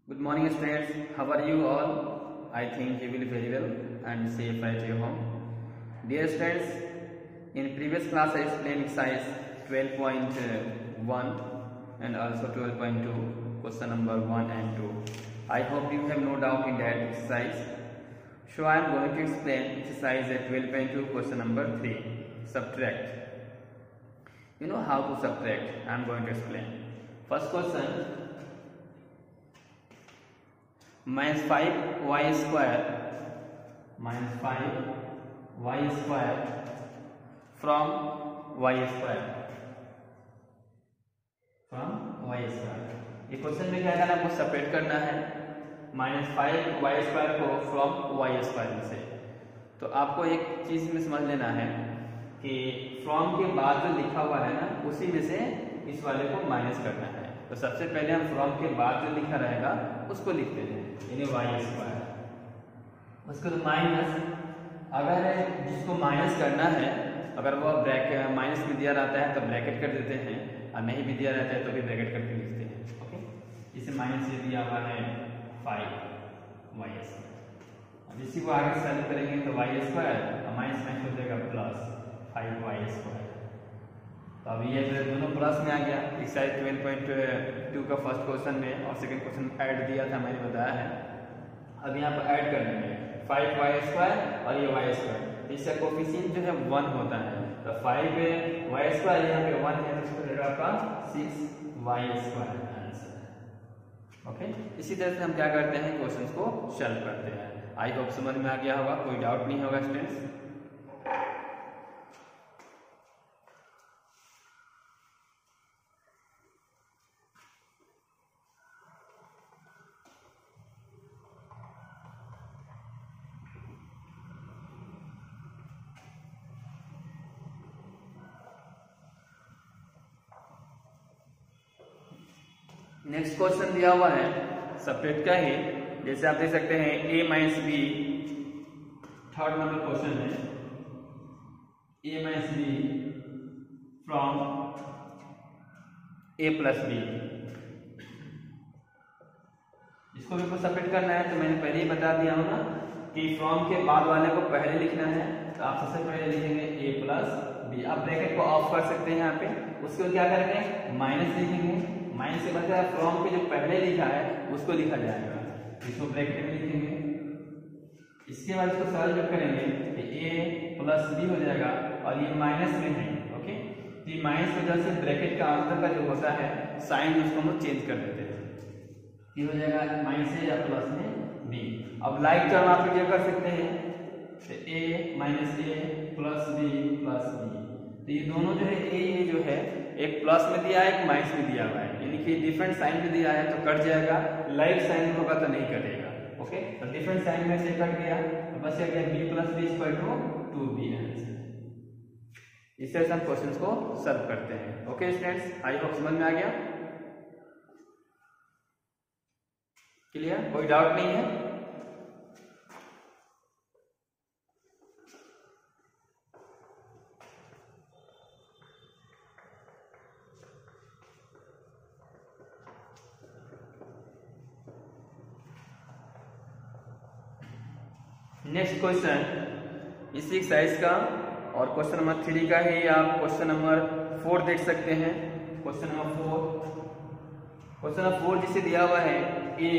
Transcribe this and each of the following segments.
Good morning, students. How are you all? I think you will be very well and safe at your home. Dear students, in previous class I explained exercise 12.1 and also 12.2, question number 1 and 2. I hope you have no doubt in that exercise. So I am going to explain exercise 12.2, question number 3. Subtract. You know how to subtract. I am going to explain. First question. Minus 5y square from y square ये question में क्या करना है, आपको separate करना है -5y square को from y square में से। तो आपको एक चीज में समझ लेना है कि फ्रॉम के बाद जो लिखा हुआ है ना, उसी में से इस वाले को माइनस करना है। तो सबसे पहले हम फ्रॉम के बाद जो लिखा रहेगा उसको लिखते हैं, यानी वाई स्क्वायर। उसको माइनस, अगर जिसको माइनस करना है, अगर वो ब्रैकेट माइनस में दिया रहता है तो ब्रैकेट कर देते हैं, और नहीं भी दिया रहता है तो भी ब्रैकेट करके लिखते हैं। ओके, इसे माइनस से दिया हुआ है 5y स्क्वायर। अब इसी को आगे सॉल्व करेंगे तो y स्क्वायर और माइनस में हो जाएगा प्लस 5y स्क्वायर। तो अब ये दोनों प्लस में आ गया। एक्सरसाइज 12.2 का फर्स्ट क्वेश्चन में और सेकंड क्वेश्चन ऐड दिया था, मैंने बताया है। अब यहाँ पर ऐड कर देंगे 5y स्क्वायर और ये y स्क्वायर, इसका कोफिशिएंट जो है 1 होता है। तो 5y स्क्वायर यहाँ पे 1 है, तो इसको रहेगा आपका 6y स्क्वायर आंसर। ओके, इसी तरह से हम क्या करते हैं, क्वेश्चंस को सॉल्व करते हैं। आई होप समझ में आ गया होगा, कोई डाउट नहीं होगा स्टूडेंट्स। नेक्स्ट क्वेश्चन दिया हुआ है सेपरेट का ही, जैसे आप देख सकते हैं a minus B, third number question है a minus B from a plus B. इसको भी सेपरेट करना है, तो मैंने पहले ही बता दिया हूं ना कि फ्रॉम के बाद वाले को पहले लिखना है। तो आप सबसे पहले लिखेंगे a प्लस बी। आप ब्रैकेट को ऑफ कर सकते हैं यहाँ पे, उसके बाद क्या करेंगे, माइनस लिखेंगे। माइनस से बचा फ्रॉम के जो पहले लिखा है उसको लिखा जाएगा, इसको ब्रैकेट में लिखेंगे। इसके बाद इसको सरल जब करेंगे तो a प्लस बी हो जाएगा, और ये माइनस में है। ओके, तो ये माइनस की वजह से ब्रैकेट का अंदर का जो होता है साइन, उसको हम चेंज कर देते हैं। ये हो जाएगा माइनस ए या प्लस में बी। अब लाइक टर्म आप क्या कर सकते हैं, तो a minus A plus B plus B. तो ये दोनों जो है ए जो है एक प्लस में दिया है, एक माइनस में दिया हुआ है, यानी कि डिफरेंट साइन में दिया है तो कट जाएगा, लाइक साइन होगा तो नहीं कटेगा। ओके, तो डिफरेंट साइन में से कट गया, तो बस क्या B plus B equal to 2b answer. इस तरह से हम क्वेश्चंस को सॉल्व करते हैं। ओके स्टूडेंट्स, आई होप समझ में आ गया, क्लियर, कोई डाउट नहीं है। नेक्स्ट क्वेश्चन इसी एक्सरसाइज का और क्वेश्चन नंबर 3 का ही आप क्वेश्चन नंबर 4 देख सकते हैं। क्वेश्चन नंबर 4 जिसे दिया हुआ है a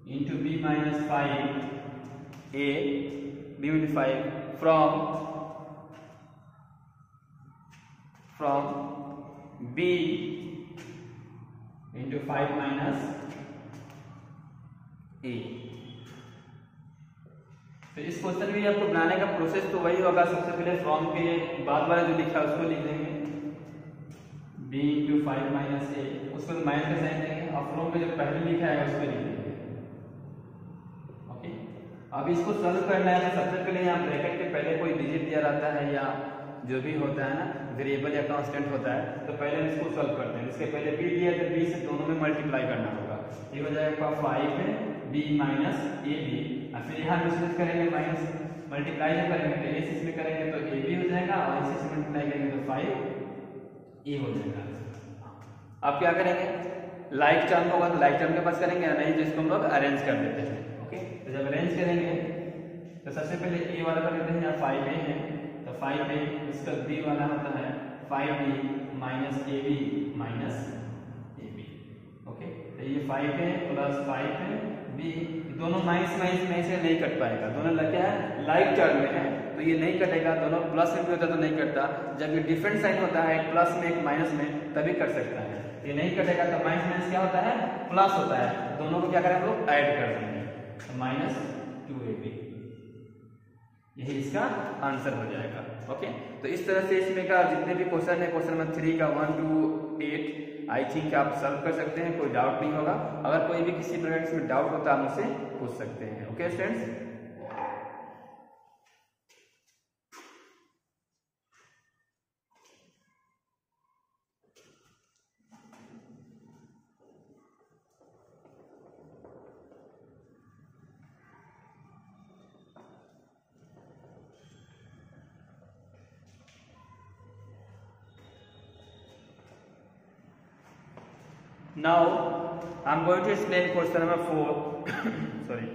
into B minus 5 a b into 5 from b into 5 minus a। तो इस क्वेश्चन में आपको बनाने का प्रोसेस तो वही होगा। सबसे पहले फ्रॉम के बाद वाला जो लिखा है उसको लिख देंगे b इंटू 5 माइनस ए, उसको माइनस का साइन देंगे, और फ्रॉम पे जो पहले लिखा है उसको लिख देंगे। ओके, अब इसको सॉल्व करना है तो सबसे पहले यहाँ ब्रैकेट के पहले कोई डिजिट दिया रहता है या जो भी होता है ना, वेरिएबल या कांस्टेंट होता है, तो पहले हम इसको सॉल्व करते हैं। इसके पहले b दिया तो b से दोनों में मल्टीप्लाई करना होगा। ये हो जाएगा 5b माइनस ए बी, और फिर यहाँ डिस्कस करेंगे, माइनस मल्टीप्लाई जब करेंगे तो ए से करेंगे तो ए बी हो जाएगा, और इसी से मल्टीप्लाई करेंगे तो 5 ए हो जाएगा। अब क्या करेंगे, लाइक टर्म होगा तो लाइक टर्म के पास करेंगे, या नहीं जिसको हम लोग अरेंज कर देते हैं। ओके, तो जब अरेंज करेंगे तो सबसे पहले ए वाला कर लेते हैं, यहाँ 5a है तो 5a, इसका b वाला होता है 5b minus ab minus ab। Okay, तो ये 5a प्लस 5b, दोनों माइनस माइनस में से नहीं कट पाएगा, दोनों क्या है लाइक टर्म में है तो ये नहीं कटेगा, दोनों प्लस में भी होता तो नहीं कटता, जब ये डिफरेंट साइन होता है एक प्लस में एक माइनस में तभी कट सकता है, ये नहीं कटेगा तो माइनस माइनस क्या होता है प्लस होता है, दोनों को क्या करें हम लोग ऐड कर देंगे तो माइनस 2ab, यही इसका आंसर हो जाएगा। ओके, तो इस तरह से इसमें का जितने भी क्वेश्चन है क्वेश्चन नंबर 3 का 1 to 8 आई थिंक आप सॉल्व कर सकते हैं, कोई डाउट नहीं होगा। अगर कोई भी किसी प्रकार इसमें डाउट होता है आप मुझसे पूछ सकते हैं। Okay students, now I'm going to explain question number 4 sorry,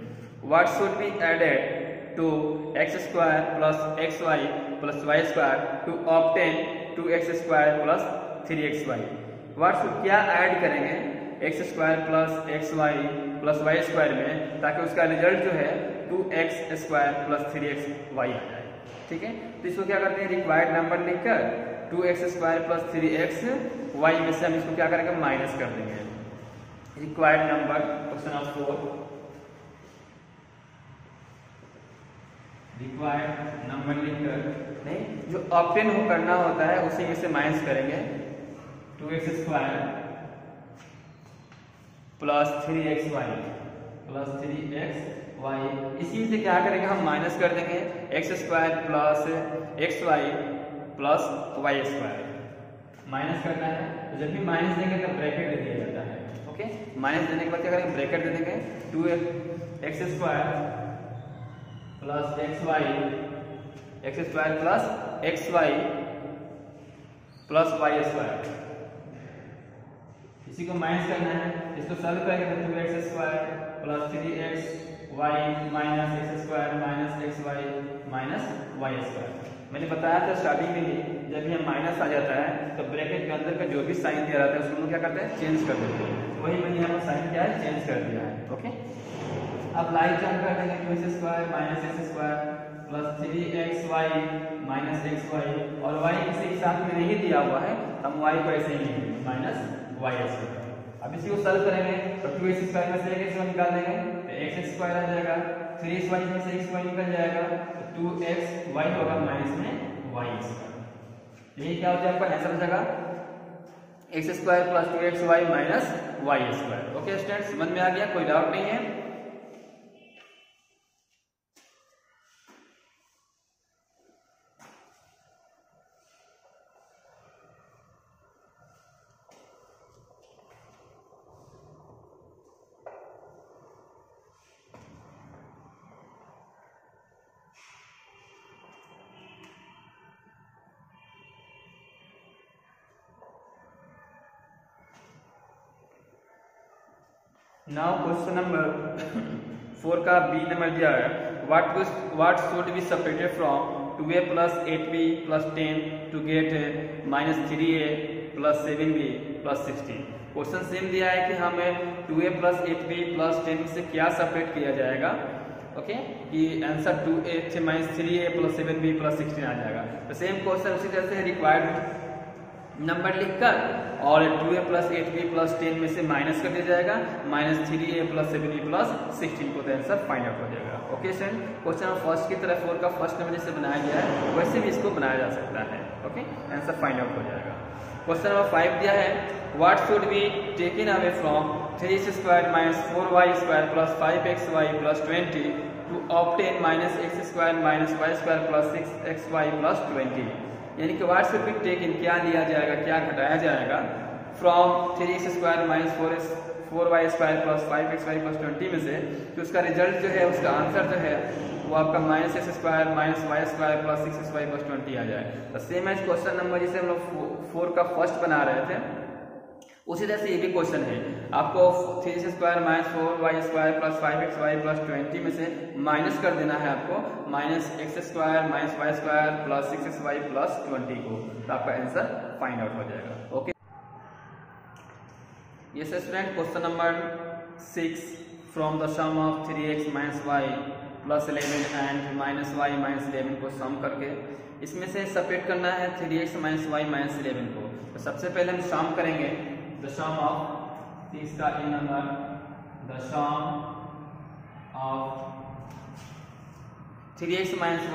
what should be added to x square plus xy plus y square to obtain 2x square plus 3xy। what should क्या add करेंगे x square plus xy plus y square में ताकि उसका result जो है 2x square plus 3xy आ जाए। ठीक है, तो इसको क्या करते हैं रिक्वायर्ड नंबर लिखकर 2x स्क्वायर प्लस 3xy में से हम इसको क्या करेंगे माइनस कर देंगे। Required number question number 4, required number लिखकर नहीं जो ऑप्टेन हो करना होता है उसी में से माइनस करेंगे 2x square plus 3xy plus 3xy, इसी से क्या करेंगे हम माइनस कर देंगे x square plus xy plus y square, minus करना है तो जब भी माइनस देंगे तो ब्रैकेट दे दिया जाता है। ओके, माइनस देने के बाद क्या करेंगे ब्रैकेट दे देंगे 2x square plus xy, x square plus xy plus y square, इसी को माइनस करना है, इसको सॉल्व करेंगे तो 2x square plus 3xy minus x square minus xy minus y square. मैंने बताया था स्टार्टिंग में ही जब भी हम माइनस आ जाता है तो ब्रैकेट के अंदर का जो भी साइन दिया रहता है उसको हम क्या करते हैं चेंज कर देते हैं, वही मैंने यहाँ पर साइन क्या है चेंज कर दिया है। ओके, अब लाइक टर्म कर देंगे 2x square minus x square plus 3xy minus xy, और y किसी के साथ में नहीं दिया हुआ है हम y को ऐसे ही लिखेंगे माइनस y स्क्वायर। अब इसी को सॉल्व करेंगे तो 2x स्क्वायर में से x निकाल देंगे तो x स्क्वायर आ जाएगा, 3xy में से xy निकल जाएगा तो 2xy होगा माइनस में y स्क्वायर। यही क्या हो जाएगा आपका आंसर हो जाएगा x square plus 2xy minus y square. Okay students, समझ में आ गया, कोई डाउट नहीं है। नाउ क्वेश्चन नंबर 4 का बी नंबर दिया है, what should be separated from 2a plus 8b plus 10 to get minus 3a plus 7b plus 16। Question same दिया है कि हमें 2a प्लस 8b प्लस 10 से क्या सेपरेट किया जाएगा। ओके, कि answer 2a minus 3a plus 7b plus 16 आ जाएगा। तो सेम क्वेश्चन उसी तरह से रिक्वायर्ड नंबर लिखकर और 2a प्लस 8b प्लस 10 में से माइनस कर दिया जाएगा, minus 3a plus 7b plus 16 को तो आंसर फाइंड आउट हो जाएगा। Okay student, question number first की तरह 4 का फर्स्ट नंबर जैसे बनाया गया है वैसे भी इसको बनाया जा सकता है। ओके, आंसर फाइंड आउट हो जाएगा। क्वेश्चन नंबर 5 दिया है, what should be taken away from 3x square minus 4y square plus 5xy plus 20 to obtain minus x square minus y square plus 6xy plus 20। यानी कि what should be taken क्या लिया जाएगा क्या घटाया जाएगा from 3x square minus 4y square plus 5xy plus 20 में से, तो उसका रिजल्ट जो है उसका आंसर जो है वो आपका minus x square minus y square plus 6xy plus 20 आ जाए। तो सेम एज क्वेश्चन नंबर जिसे हम लोग 4 का फर्स्ट बना रहे थे उसी तरह से ये भी क्वेश्चन है, आपको 3x square minus 4y square plus 5xy plus 20 में से माइनस कर देना है आपको minus x square minus y square plus 6xy plus 20 को, तो आपका आंसर फाइंड आउट हो जाएगा। ओके, ये student question number 6 from the sum of 3x minus y plus 11 and minus y minus 11 को सम करके इसमें से सेपरेट करना है 3x माइनस y माइनस 11 को। तो सबसे पहले हम सम करेंगे the sum of इसका a number the sum of 3x minus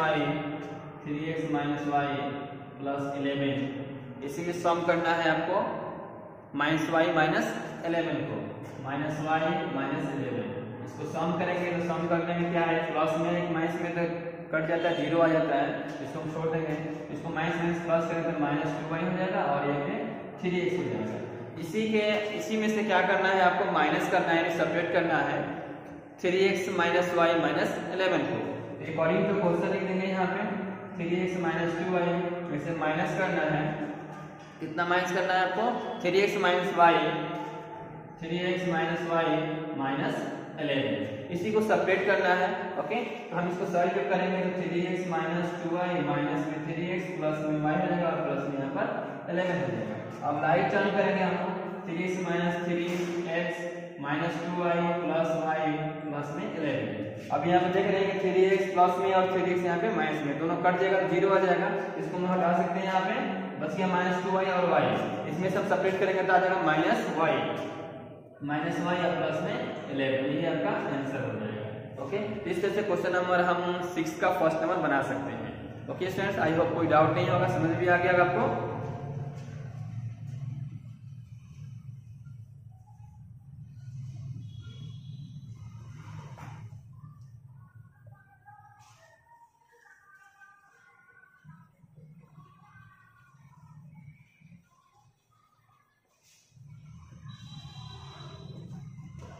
y plus 11, इसी में सम करना है आपको माइनस y माइनस 11 को, माइनस y माइनस 11 इसको सम करेंगे। तो सम करने में क्या है, प्लस में एक माइनस में तो कट जाता है, 0 आ जाता है, इसको हम छोड़ देंगे। इसको माइनस माइनस प्लस करें तो माइनस 2y हो जाएगा और ये पे 3x हो जाएगा। इसी में से क्या करना है, आपको माइनस करना है, यानी सेपरेट करना है 3x माइनस y माइनस 11 को। अकॉर्डिंग टू क्वेश्चन लिख देंगे यहाँ पे 3x माइनस 2y में से माइनस करना है, कितना माइनस करना है आपको 3x माइनस y माइनस 11, इसी को सेपरेट करना है। ओके, तो हम इसको सॉल्व करेंगे तो 3x माइनस 2y माइनस में 3x प्लस में y हो जाएगा और प्लस में यहाँ पर 11 हो जाएगा। अब राइट टर्न करेंगे हम 3x minus 3x minus 2y plus y plus में 11। अब यहाँ पे देख रहे हैं कि 3x प्लस में और 3x यहाँ पे माइनस में, दोनों कट जाएगा तो 0 आ जाएगा, इसको हम हटा सकते हैं। यहाँ पे बच गया माइनस 2y और y, इसमें सब सेपरेट करेंगे तो आ जाएगा माइनस y और प्लस में 11, ये आपका आंसर हो जाएगा। ओके, इस तरह से क्वेश्चन नंबर हम 6 का फर्स्ट नंबर बना सकते हैं। ओके स्टूडेंट्स, आई होप कोई डाउट नहीं होगा, समझ भी आ गया आपको।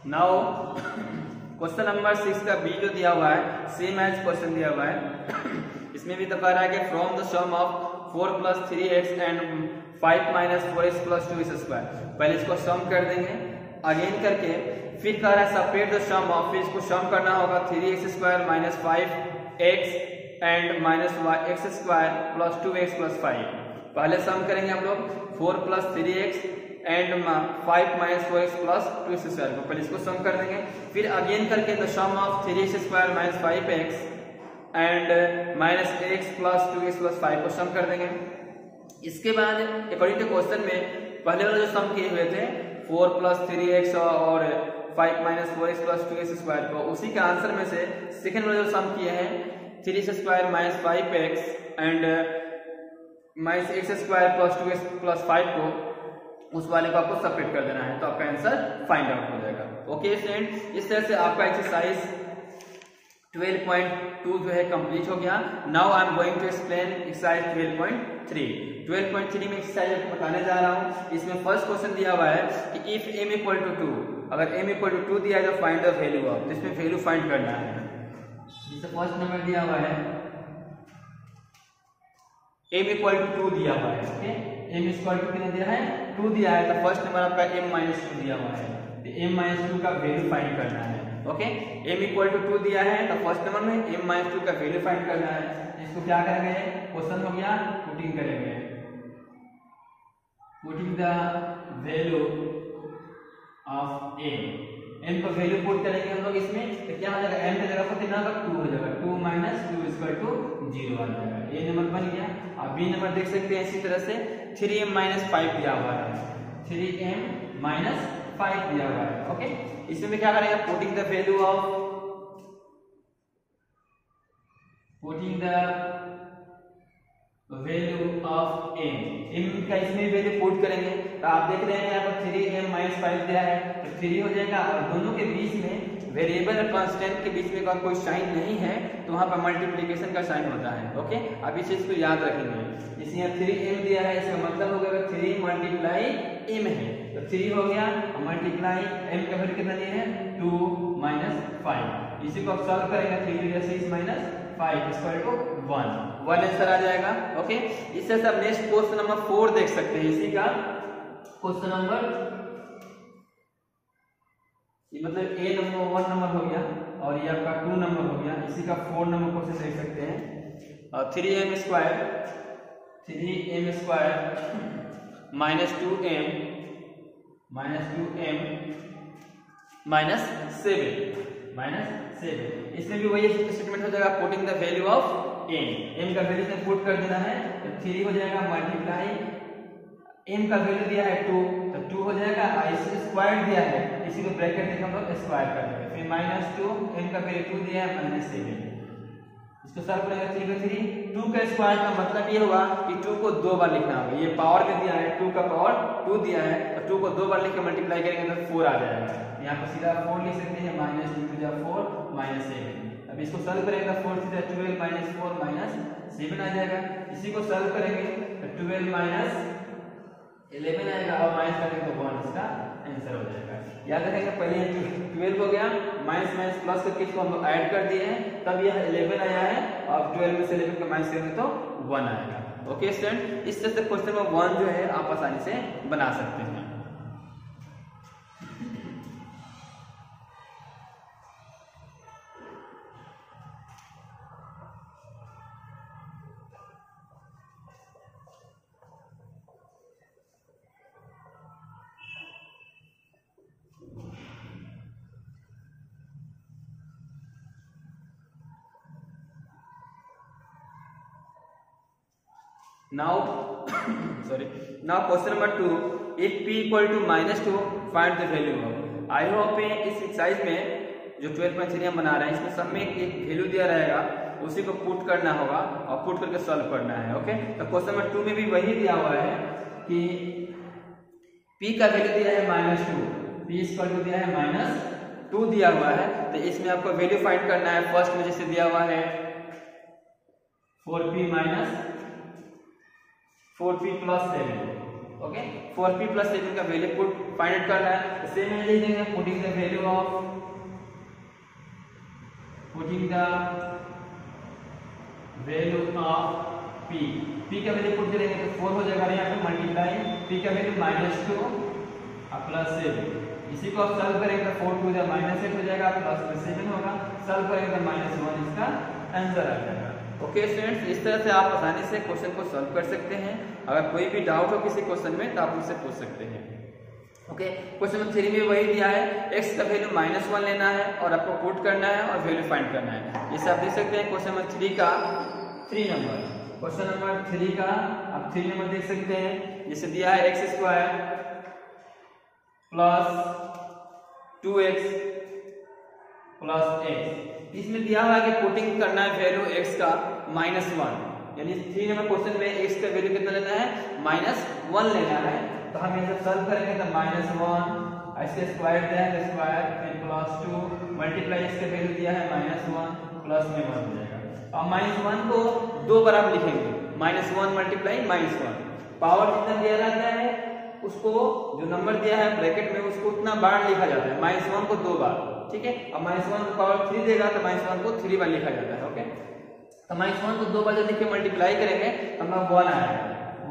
नाउ क्वेश्चन नंबर 6 का बी जो दिया हुआ है सेम एज क्वेश्चन दिया हुआ है। इसमें भी तो कह रहा है कि from the sum of 4 plus 3x and 5 minus 4x plus 2x square, पहले इसको सम कर देंगे अगेन करके, फिर कह रहा है सेपरेट द सम ऑफ, फिर इसको सम करना होगा 3x square minus 5x and minus x square plus 2x plus 5। पहले सम करेंगे हम लोग 4 plus 3x and 5 minus 4x plus 2x square को, पहले इसको सम कर देंगे, फिर अगेन करके the sum of 3x square minus 5x and minus x plus 2x plus 5 को सम कर देंगे। इसके बाद अकॉर्डिंग टू क्वेश्चन में पहले वाला जो सम किए हुए थे 4 प्लस 3x और 5 minus 4x plus 2x square को, उसी के आंसर में से सेकेंड वाला जो सम किए हैं 3x square minus 5x and minus x square plus 2x plus 5 को, उस वाले को आपको सेपरेट कर देना है, तो आपका आंसर फाइंड आउट हो जाएगा। ओके स्टूडेंट, इस तरह से आपका एक्सरसाइज 12.2 जो है कंप्लीट हो गया। Now I am going to explain exercise 12.3। 12.3 में एक्सरसाइज आपको बताने जा रहा हूँ। इसमें फर्स्ट क्वेश्चन दिया हुआ है कि इफ m इक्वल टू 2, अगर m इक्वल टू 2 दिया है तो फाइंड द वैल्यू ऑफ, जिसमें वैल्यू फाइंड करना है। जिससे फर्स्ट नंबर दिया हुआ है m इक्वल टू 2 दिया हुआ है। ओके, m इक्वल टू कितना दिया है 2 दिया है, तो फर्स्ट नंबर आपका m माइनस 2 दिया हुआ है, तो m माइनस 2 का वैल्यू फाइंड करना है। ओके, m इक्वल टू 2 दिया है तो फर्स्ट नंबर में m माइनस 2 का वैल्यू फाइंड करना है। इसको क्या करेंगे, क्वेश्चन हो गया, पुटिंग करेंगे, putting the value of m को वैल्यू पुट करेंगे हम लोग इसमें, तो क्या हो जाएगा m की जगह पर कितना होगा 2 हो जाएगा, 2 माइनस 2 इक्वल टू 0 आ जाएगा। ये नंबर बन गया। अब बी नंबर देख सकते हैं इसी तरह से 3m माइनस 5 दिया हुआ है, 3m माइनस 5 दिया हुआ है। ओके, इसमें क्या करेंगे, putting the value of, putting the value of m का इसमें वैल्यू पुट करेंगे, तो आप देख रहे हैं यहाँ पर 3m माइनस 5 दिया है तो 3 हो जाएगा, और दोनों के बीच में वेरिएबल और कांस्टेंट के बीच में अगर कोई साइन नहीं है तो वहां पर मल्टीप्लिकेशन का साइन होता है। ओके, अब इस चीज को याद रखेंगे। इसे यहाँ 3m दिया है, इसका मतलब होगा अगर 3 मल्टीप्लाई m है तो 3 हो गया, मल्टीप्लाई m का वैल्यू कितना दिया है 2 माइनस 5। इसी को आप सॉल्व करेंगे, 3 6 माइनस 5 इक्वल टू 1 आंसर आ जाएगा। ओके, इससे सब नेक्स्ट क्वेश्चन नंबर 4 देख सकते हैं। इसी का क्वेश्चन नंबर, ये मतलब ए नंबर 1 नंबर हो गया और ये आपका 2 नंबर हो गया, इसी का 4 नंबर क्वेश्चन देख सकते हैं। 3m square minus 2m minus 7 इसमें भी वही स्टेटमेंट हो जाएगा, putting the value of m का वैल्यू इसमें पुट कर देना है, तो 3 हो जाएगा मल्टीप्लाई m का वैल्यू दिया है 2, तो 2 हो जाएगा, इसे स्क्वायर दिया है, इसी को ब्रैकेट में हम लोग स्क्वायर कर देंगे, फिर -2 m का वैल्यू 2 दिया है -7, इसको सॉल्व करेंगे 3 का 3, 2 का स्क्वायर का मतलब ये होगा कि 2 को 2 बार लिखना होगा, ये पावर में दिया है 2 का पावर 2 दिया है, और 2 को 2 बार लिख के मल्टीप्लाई करेंगे तो 4 आ जाएगा, यहाँ पर सीधा 4 लिख सकते हैं, -2 × 4 -7। अब इसको सॉल्व करेंगे तो 4 × 12 -4 -7 आ जाएगा, इसी को सॉल्व करेंगे तो 12 -11 आएगा, और माइनस करेंगे तो 1 इसका आंसर हो जाएगा। याद रखेंगे पहले 12 हो गया, माइनस प्लस करके इसको हम लोग ऐड कर दिए हैं, तब यह 11 आया है, और 12 में से 11 का माइनस करेंगे तो 1 आएगा। ओके स्टूडेंट, इस तरह से क्वेश्चन नंबर 1 जो है आप आसानी से बना सकते हैं। Now question number 2, if p equal to -2 find the value of। I hope इस एक्सरसाइज में जो 12.3 हम बना रहे हैं, इसमें सब में एक वैल्यू दिया रहेगा, उसी को पुट करना होगा और पुट करके सॉल्व करना है। ओके, तो क्वेश्चन नंबर 2 में भी वही दिया हुआ है कि p का वैल्यू दिया है -2, p इक्वल टू दिया है -2 दिया हुआ है, तो इसमें आपको वैल्यू फाइंड करना है। फर्स्ट में जैसे दिया हुआ है 4p plus 7, okay, 4p plus 7 का वैल्यू पुट फाइंड करना है। सेम है, लिख देंगे putting the value of p का वैल्यू पुट करेंगे तो 4 हो जाएगा, यहाँ पे मल्टीप्लाई p का वैल्यू -2 प्लस 7, इसी को आप सॉल्व करेंगे तो 4 2 -8 हो जाएगा, प्लस में 7 होगा, सॉल्व करेंगे तो -1 इसका आंसर आ जाएगा। ओके स्टूडेंट्स, इस तरह से आप आसानी से क्वेश्चन को सॉल्व कर सकते हैं। अगर कोई भी डाउट हो किसी क्वेश्चन में तो आप मुझसे पूछ सकते हैं। ओके, क्वेश्चन नंबर 3 में वही दिया है, x का वैल्यू -1 लेना है और आपको पुट करना है और वैल्यू फाइंड करना है। जैसे आप देख सकते हैं क्वेश्चन नंबर 3 का 3 नंबर, क्वेश्चन नंबर 3 का आप 3 नंबर देख सकते हैं, जैसे दिया है x² plus 2x plus x, इसमें दिया हुआ है कि पुटिंग करना है वैल्यू x का -1, यानी 3 नंबर क्वेश्चन में x का वैल्यू कितना लेना है, -1 लेना है। तो हम इसे सॉल्व करेंगे तो -1, ऐसे स्क्वायर दिया है तो स्क्वायर, फिर +2 मल्टीप्लाई इसका वैल्यू दिया है -1, प्लस में 1 हो जाएगा। और -1 को 2 बार आप लिखेंगे, -1 मल्टीप्लाई -1, पावर जितना दिया रहता है उसको जो नंबर दिया है ब्रैकेट में उसको उतना बार लिखा जाता है, -1 को 2 बार, ठीक है। अब -1 को पावर 3 देगा तो -1 को 3 बार लिखा जाता है। ओके, तो -1 को 2 बार जब लिख के मल्टीप्लाई करेंगे तो हमारा 1 आएगा,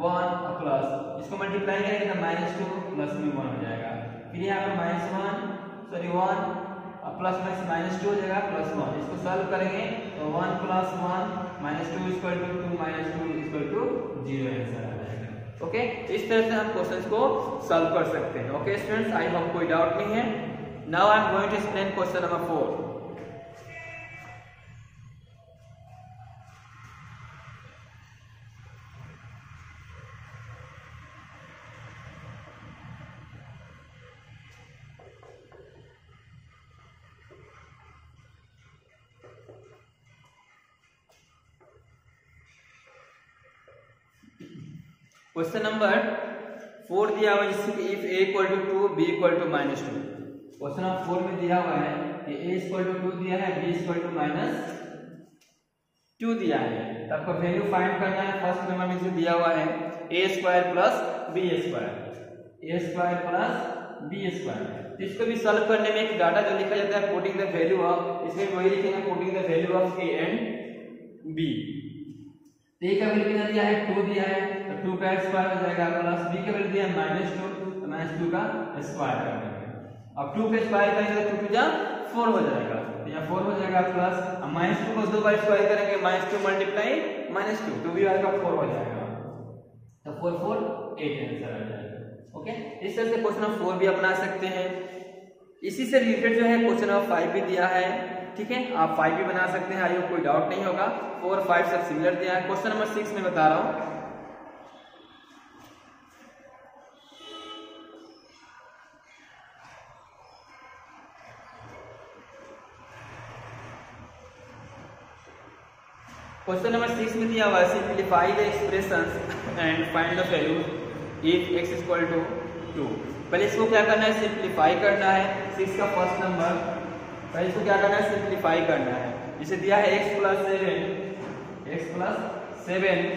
1 प्लस इसको मल्टीप्लाई करेंगे तो -2 प्लस में 1 हो जाएगा, फिर यहाँ पे -1 प्लस में -2 हो जाएगा प्लस 1, इसको सॉल्व करेंगे तो 1 plus 1 -2 equal to 2 -2 equal to 0 answer आ जाएगा। ओके, इस तरह से हम क्वेश्चंस को सॉल्व कर सकते हैं। ओके स्टूडेंट्स, आई होप कोई डाउट नहीं है। Now I am going to explain question number 4। Question number 4 दिया हुआ है जिससे कि if a equal to 2 b equal to -2। Question number 4 में दिया हुआ है कि a इक्वल टू 2 दिया है, b इक्वल टू -2 दिया है, तो आपको वैल्यू फाइंड करना है। फर्स्ट नंबर में जो दिया हुआ है a² plus b², a² plus b², तो इसको भी सॉल्व करने में एक डाटा जो लिखा जाता है पुटिंग द वैल्यू ऑफ, इसमें वही लिखेंगे putting the value of a and b। a का वैल्यू कितना दिया है 2 दिया है, तो 2 का स्क्वायर हो जाएगा, प्लस b का वैल्यू दिया है -2, तो -2 का स्क्वायर कर देंगे। अब 2 का स्क्वायर करेंगे तो 2 जा 4 हो जाएगा, तो यहाँ 4 हो जाएगा प्लस -2 को 2 बार स्क्वायर करेंगे -2 मल्टीप्लाई -2 तो भी आएगा 4 हो जाएगा, तो 4 4 8 आंसर आ जाएगा। ओके, इस तरह से क्वेश्चन नंबर 4 भी अपना सकते हैं। इसी से रिलेटेड जो है क्वेश्चन नंबर 5 भी दिया है, ठीक है, आप 5 भी बना सकते हैं, आई होप कोई डाउट नहीं होगा। 4 और 5 सब सिमिलर दिया है। क्वेश्चन नंबर 6 में बता रहा हूं, क्वेश्चन नंबर 6 में दिया हुआ है simplify the expressions and find the value if x equal to 2। पहले इसको क्या करना है, सिंप्लीफाई करना है। 6 का फर्स्ट नंबर, पहले इसको क्या करना है, सिंप्लीफाई करना है। जिसे दिया है x plus 7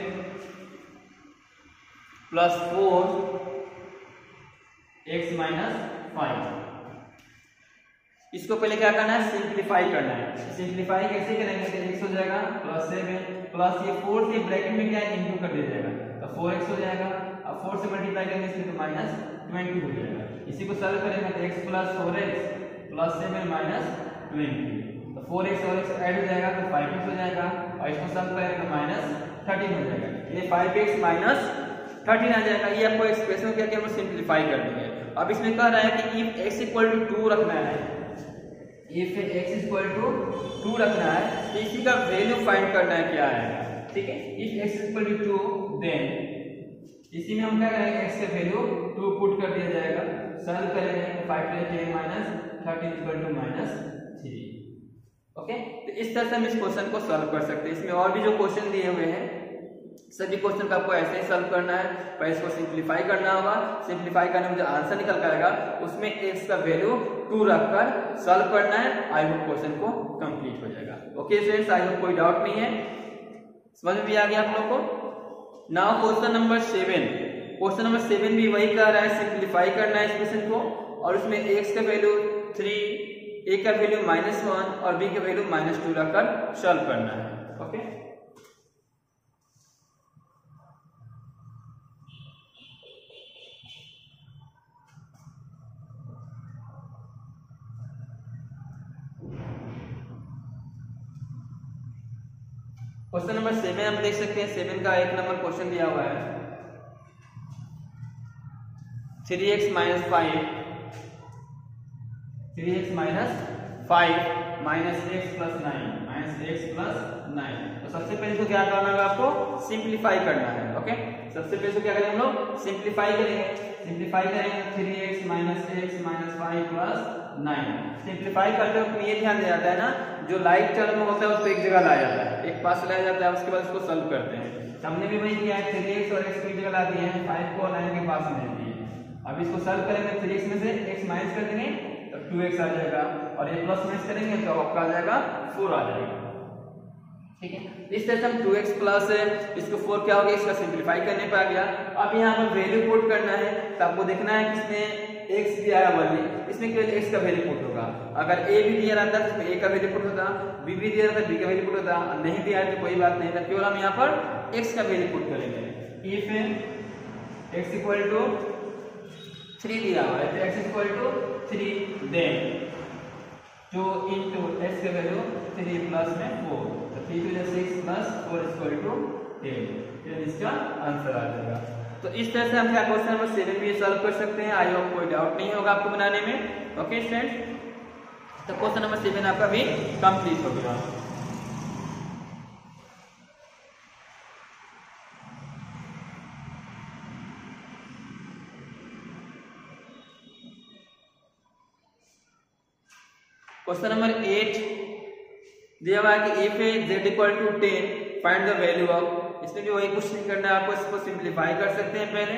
plus 4 x minus 5। इसको पहले क्या करना है, सिंप्लीफाई करना है। सिंप्लीफाई कैसे करेंगे, तो x हो जाएगा प्लस 7 प्लस ये 4 से ब्रैकेट में क्या इनटू कर दिया जाएगा, तो 4x हो जाएगा। अब 4 से मल्टीप्लाई करेंगे इसमें तो -20 हो जाएगा। इसी को सॉल्व करेंगे तो x plus 4x plus 7 minus 20, तो 4x और x ऐड हो जाएगा तो 5x हो जाएगा, और इसको सॉल्व करेंगे तो -13 हो जाएगा। ये 5x माइनस 13 आ जाएगा। ये आपको एक्सप्रेशन क्या कि हम सिंप्लीफाई कर देंगे। अब इसमें कह रहा है कि इफ x इक्वल टू 2 रखना है, इफ x इक्वल टू 2 रखना है, तो इसी का वैल्यू फाइंड करना है क्या है, ठीक है। If x equal to 2 then इसी में हम क्या करेंगे, x का वैल्यू 2 पुट कर दिया जाएगा, सॉल्व करेंगे तो 5 + 10 माइनस 13 इक्वल टू -3। ओके, तो इस तरह से हम इस क्वेश्चन को सॉल्व कर सकते हैं। इसमें और भी जो क्वेश्चन दिए हुए हैं सभी क्वेश्चन का आपको ऐसे ही सॉल्व करना है। पहले इसको सिंप्लीफाई करना होगा, सिंप्लीफाई करने में जो आंसर निकल कर आएगा उसमें x का वैल्यू 2 रखकर सॉल्व करना है। आई होप क्वेश्चन को कंप्लीट हो जाएगा। ओके फ्रेंड्स, आई होप कोई डाउट नहीं है, समझ में भी आ गया आप लोग को। Now question number 7, question number 7 भी वही कह रहा है, सिंप्लीफाई करना है इस क्वेश्चन को, और उसमें x का वैल्यू 3, a का वैल्यू -1 और b का वैल्यू -2 रखकर सॉल्व करना है। ओके, क्वेश्चन नंबर 7 हम देख सकते हैं। 7 का 1 नंबर क्वेश्चन दिया हुआ है 3x minus 5 minus x plus 9। तो सबसे पहले इसको क्या करना है, आपको सिंप्लीफाई करना है। ओके, सबसे पहले इसको क्या करेंगे हम लोग, सिंप्लीफाई करेंगे 3x minus x minus 5 plus 9। Simplify करते वक्त ये ध्यान दिया जाता है ना, जो लाइक टर्म होता है उसको एक जगह लाया जाता है, एक पास लाया जाता है, उसके बाद उसको सॉल्व करते हैं। हमने भी वही किया है, 3x और x को एक जगह ला दिए हैं, 5 को 9 के पास में दिए। अब इसको सॉल्व करेंगे, 3x में से x माइनस कर देंगे तो 2x आ जाएगा, और ये प्लस माइनस करेंगे तो आपका आ जाएगा 4 आ जाएगा। ठीक है, इस तरह से हम 2x प्लस इसको 4 क्या हो गया, इसका सिंप्लीफाई करने पे आ गया। अब यहाँ पर वैल्यू पुट करना है, तो आपको देखना है कि इसमें x दिया है वाली, इसमें केवल x का वैल्यू पुट होगा। अगर a भी दिया रहता है तो इसमें a का वैल्यू पुट होता, b भी दिया रहता है b का वैल्यू पुट होता, नहीं दिया है तो कोई बात नहीं था, केवल हम यहाँ पर x का वैल्यू पुट करेंगे। इफ x इक्वल टू 3 दिया हुआ है, तो x equal to 3 then 2 into x का वैल्यू 3 प्लस में 4, तो 3 to 6 प्लस 4 इक्वल टू 10, फिर इसका आंसर आ जाएगा। तो इस तरह से हम क्या क्वेश्चन नंबर 7 भी सॉल्व कर सकते हैं। आई होप कोई डाउट नहीं होगा आपको बनाने में। ओके स्टूडेंट्स, तो क्वेश्चन नंबर 7 आपका भी कंप्लीट हो गया। क्वेश्चन नंबर 8 दिया हुआ है कि if z equal to 10 find the value of, इसमें भी वही कुछ नहीं करना है आपको, इसको सिंप्लीफाई कर सकते हैं पहले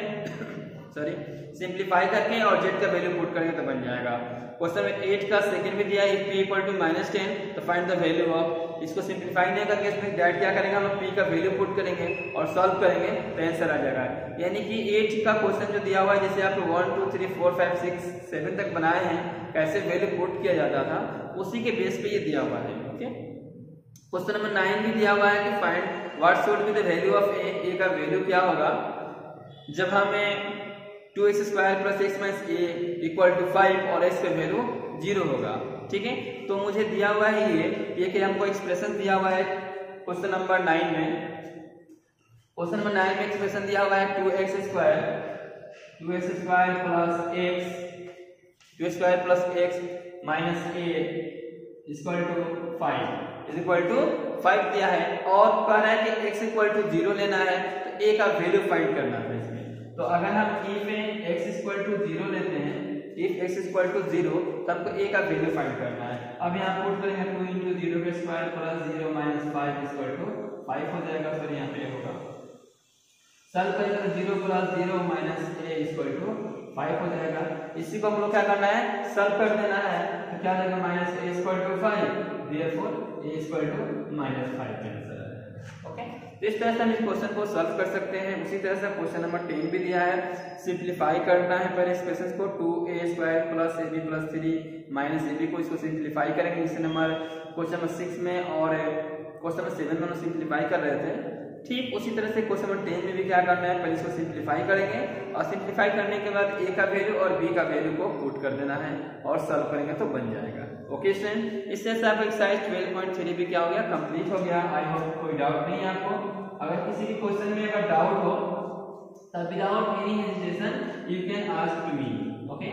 सॉरी सिंप्लीफाई करके और z का वैल्यू पुट करेंगे तो बन जाएगा। क्वेश्चन में 8 का सेकंड भी दिया है, इफ p इक्वल टू -10 तो फाइंड द वैल्यू ऑफ, इसको सिंप्लीफाई नहीं करके इसमें डायरेक्ट क्या करेंगे, हम लोग p का वैल्यू पुट करेंगे और सॉल्व करेंगे तो आंसर आ जाएगा। यानी कि 8 का क्वेश्चन जो दिया हुआ है, जैसे आपको 1 2 3 4 5 6 7 तक बनाए हैं, कैसे वैल्यू पुट किया जाता था उसी के बेस पे ये दिया हुआ है। ओके, क्वेश्चन नंबर 9 भी दिया हुआ है कि find what should be the value of a, a का वैल्यू क्या होगा जब हमें 2x² plus x minus A equal to 5 और x का वैल्यू 0 होगा। ठीक है, तो मुझे दिया हुआ है ये कि हमको एक्सप्रेशन दिया हुआ है क्वेश्चन नंबर 9 में। क्वेश्चन नंबर 9 में एक्सप्रेशन दिया हुआ है 2x² plus x minus A equal to 5 दिया है और कह रहा है कि x इक्वल टू 0 लेना है, तो a का वैल्यू फाइंड करना है इसमें। तो अगर हम if में x इक्वल टू 0 लेते हैं, if x इक्वल टू 0, तो हमको a का वैल्यू फाइंड करना है। अब यहाँ पुट करेंगे 2 इंटू 0 के square plus 0 minus 5 equal to 5 हो जाएगा। सर यहाँ पे होगा सॉल्व करेंगे तो 0 plus 0 minus a equal to 5 हो जाएगा। इसी को हम लोग क्या करना है, सॉल्व कर देना है। तो क्या जाएगा minus a equal to 5, therefore a equal to minus 5 का आंसर है। ओके, तो इस तरह से हम इस क्वेश्चन को सॉल्व कर सकते हैं। उसी तरह से क्वेश्चन नंबर 10 भी दिया है, सिंपलीफाई करना है पहले इस क्वेश्चन को। 2a² plus ab plus 3 minus ab को इसको सिंपलीफाई करेंगे। इस नंबर क्वेश्चन नंबर 6 में और क्वेश्चन नंबर 7 में हम सिंपलीफाई कर रहे थे। ठीक उसी तरह से क्वेश्चन नंबर 10 में भी क्या करना है, पहले इसको सिंपलीफाई करेंगे और सिंपलीफाई करने के बाद a का वैल्यू और b का वैल्यू को पुट कर देना है और सॉल्व करेंगे तो बन जाएगा। ओके स्टूडेंट, इस तरह से आपका एक्सरसाइज 12.3 भी क्या हो गया, कंप्लीट हो गया। आई होप कोई डाउट नहीं है आपको। अगर किसी भी क्वेश्चन में अगर डाउट हो तब without any hesitation you can ask to me. Okay.